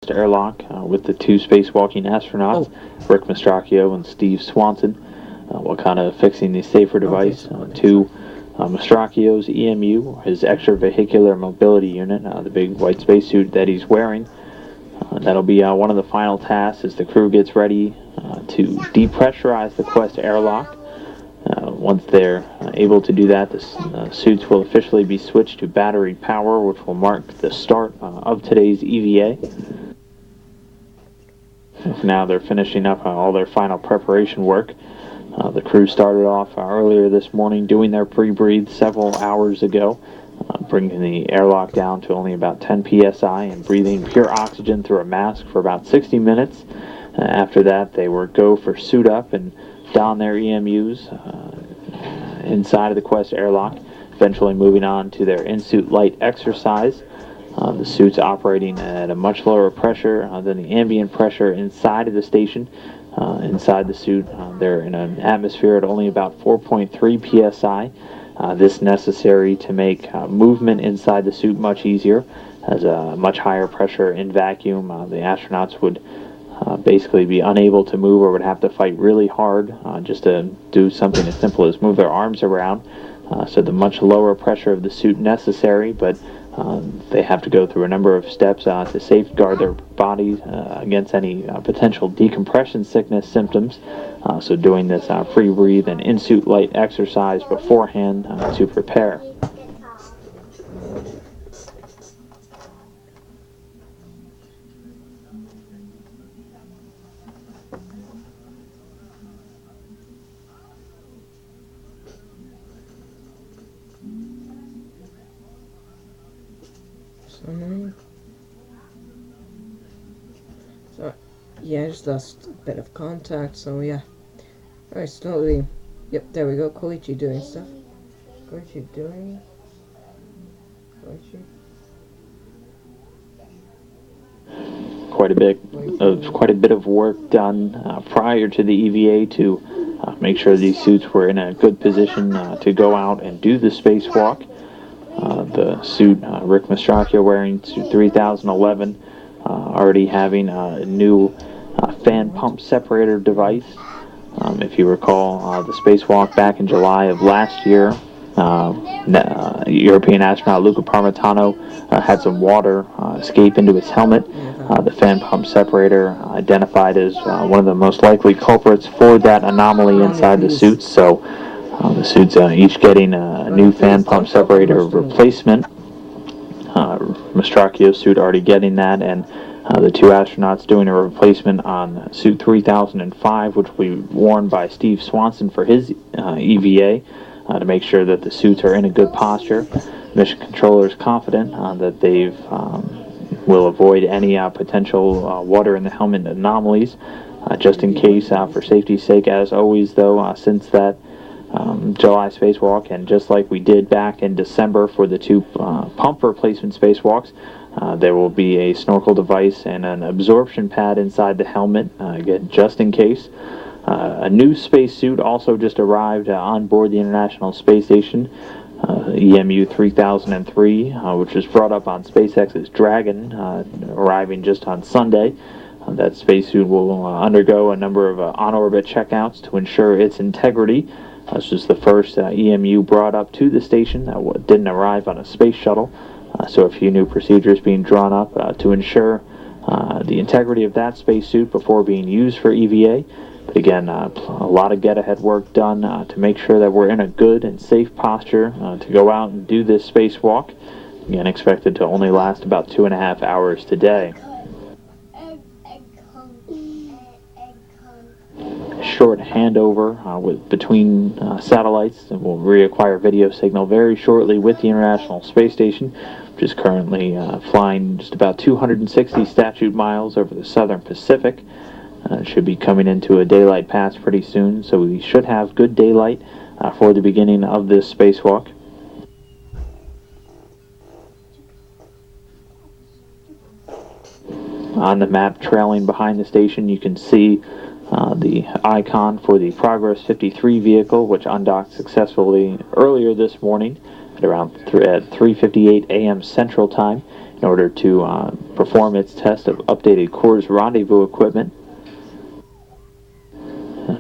Quest airlock with the two spacewalking astronauts, Rick Mastracchio and Steve Swanson, while kind of fixing the safer device to Mastracchio's EMU, his extravehicular mobility unit, the big white spacesuit that he's wearing. That'll be one of the final tasks as the crew gets ready to depressurize the Quest airlock. Once they're able to do that, the suits will officially be switched to battery power, which will mark the start of today's EVA. Now they're finishing up all their final preparation work. The crew started off earlier this morning doing their pre-breathe several hours ago, bringing the airlock down to only about 10 psi and breathing pure oxygen through a mask for about 60 minutes. After that, they were go for suit up and don their EMUs inside of the Quest airlock, eventually moving on to their in-suit light exercise. The suit's operating at a much lower pressure than the ambient pressure inside of the station. Inside the suit, they're in an atmosphere at only about 4.3 psi. This necessary to make movement inside the suit much easier. As a much higher pressure in vacuum, the astronauts would basically be unable to move or would have to fight really hard just to do something as simple as move their arms around. So the much lower pressure of the suit necessary, but they have to go through a number of steps to safeguard their bodies against any potential decompression sickness symptoms. So doing this pre-breathe and in-suit light exercise beforehand to prepare. So yeah, I just lost a bit of contact, so yeah. Alright, slowly. Yep, there we go. Koichi doing stuff. Koichi doing? Koichi? Quite a bit of work done prior to the EVA to make sure these suits were in a good position to go out and do the spacewalk. The suit Rick Mastracchio wearing suit 3011, already having a new fan pump separator device. If you recall, the spacewalk back in July of last year, European astronaut Luca Parmitano had some water escape into his helmet. The fan pump separator identified as one of the most likely culprits for that anomaly inside the suits. So the suits each getting a new fan pump separator replacement. Mastracchio's suit already getting that, and the two astronauts doing a replacement on suit 3005, which will be worn by Steve Swanson for his EVA to make sure that the suits are in a good posture. Mission controller is confident that they will avoid any potential water in the helmet anomalies, just in case, for safety's sake. As always, though, since that July spacewalk, and just like we did back in December for the two pump replacement spacewalks, there will be a snorkel device and an absorption pad inside the helmet, again, just in case. A new spacesuit also just arrived on board the International Space Station, EMU 3003, which was brought up on SpaceX's Dragon, arriving just on Sunday. That spacesuit will undergo a number of on-orbit checkouts to ensure its integrity. This was the first EMU brought up to the station that didn't arrive on a space shuttle. So a few new procedures being drawn up to ensure the integrity of that spacesuit before being used for EVA. But again, a lot of get-ahead work done to make sure that we're in a good and safe posture to go out and do this spacewalk. Again, expected to only last about 2.5 hours today. Short handover between satellites, and we'll reacquire video signal very shortly with the International Space Station, which is currently flying just about 260 statute miles over the southern Pacific. Should be coming into a daylight pass pretty soon, so we should have good daylight for the beginning of this spacewalk. On the map trailing behind the station, you can see the icon for the Progress 53 vehicle, which undocked successfully earlier this morning at around 3:58 a.m. Central Time. in order to perform its test of updated course rendezvous equipment.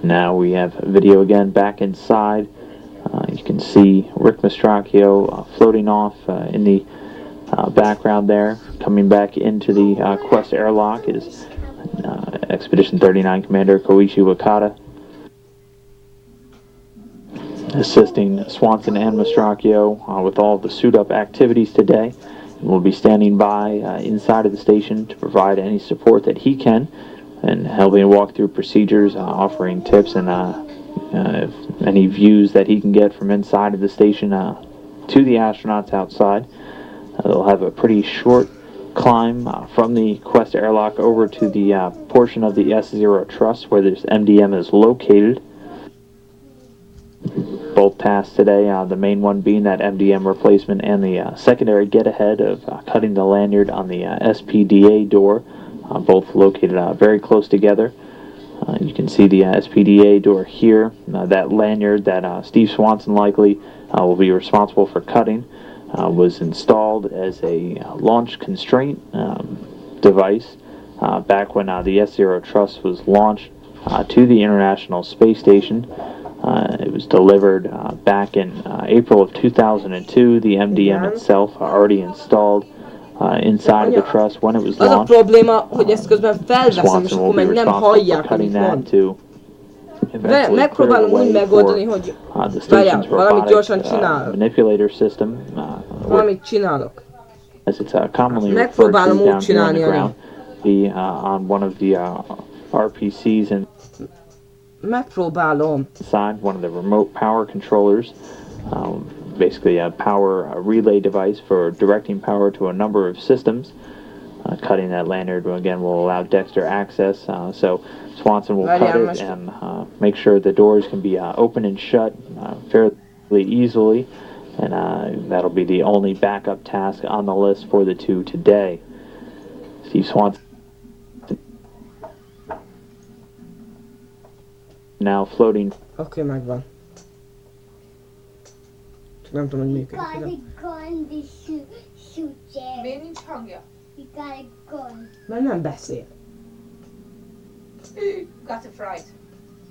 Now we have video again back inside. You can see Rick Mastracchio floating off in the background there. Coming back into the Quest airlock is Expedition 39 Commander Koichi Wakata, assisting Swanson and Mastracchio with all of the suit-up activities today. We'll be standing by inside of the station to provide any support that he can, and helping walk through procedures, offering tips and any views that he can get from inside of the station to the astronauts outside. They'll have a pretty short climb from the Quest airlock over to the portion of the S0 truss where this MDM is located. Both tasks today, the main one being that MDM replacement, and the secondary get ahead of cutting the lanyard on the SPDA door, both located very close together. You can see the SPDA door here. That lanyard that Steve Swanson likely will be responsible for cutting was installed as a launch constraint device back when the S0 truss was launched to the International Space Station. It was delivered back in April of 2002. The MDM itself already installed inside of the truss when it was Az a launched. probléma, hogy ezt közben felveszem, és Swanson akkor will be meg nem responsible for hallják, cutting amit that mond. to eventually clear Megpróbálom the úgy way megoldani, for hogy the várjál, station's valamit robotic gyorsan csinálok. manipulator system, Valamit csinálok. as it's commonly referred Megpróbálom to úgy down here on the csinálni, ground, be on one of the RPCs Megpróbálom. inside, one of the remote power controllers, basically a power relay device for directing power to a number of systems. Cutting that lanyard again will allow Dexter access, so Swanson will cut it and make sure the doors can be open and shut fairly easily, and that'll be the only backup task on the list for the two today. Steve Swanson now floating. Oké, megvan. Csak nem tudom, hogy működik. Miért nincs hangja? Mert nem beszél. Got a fright.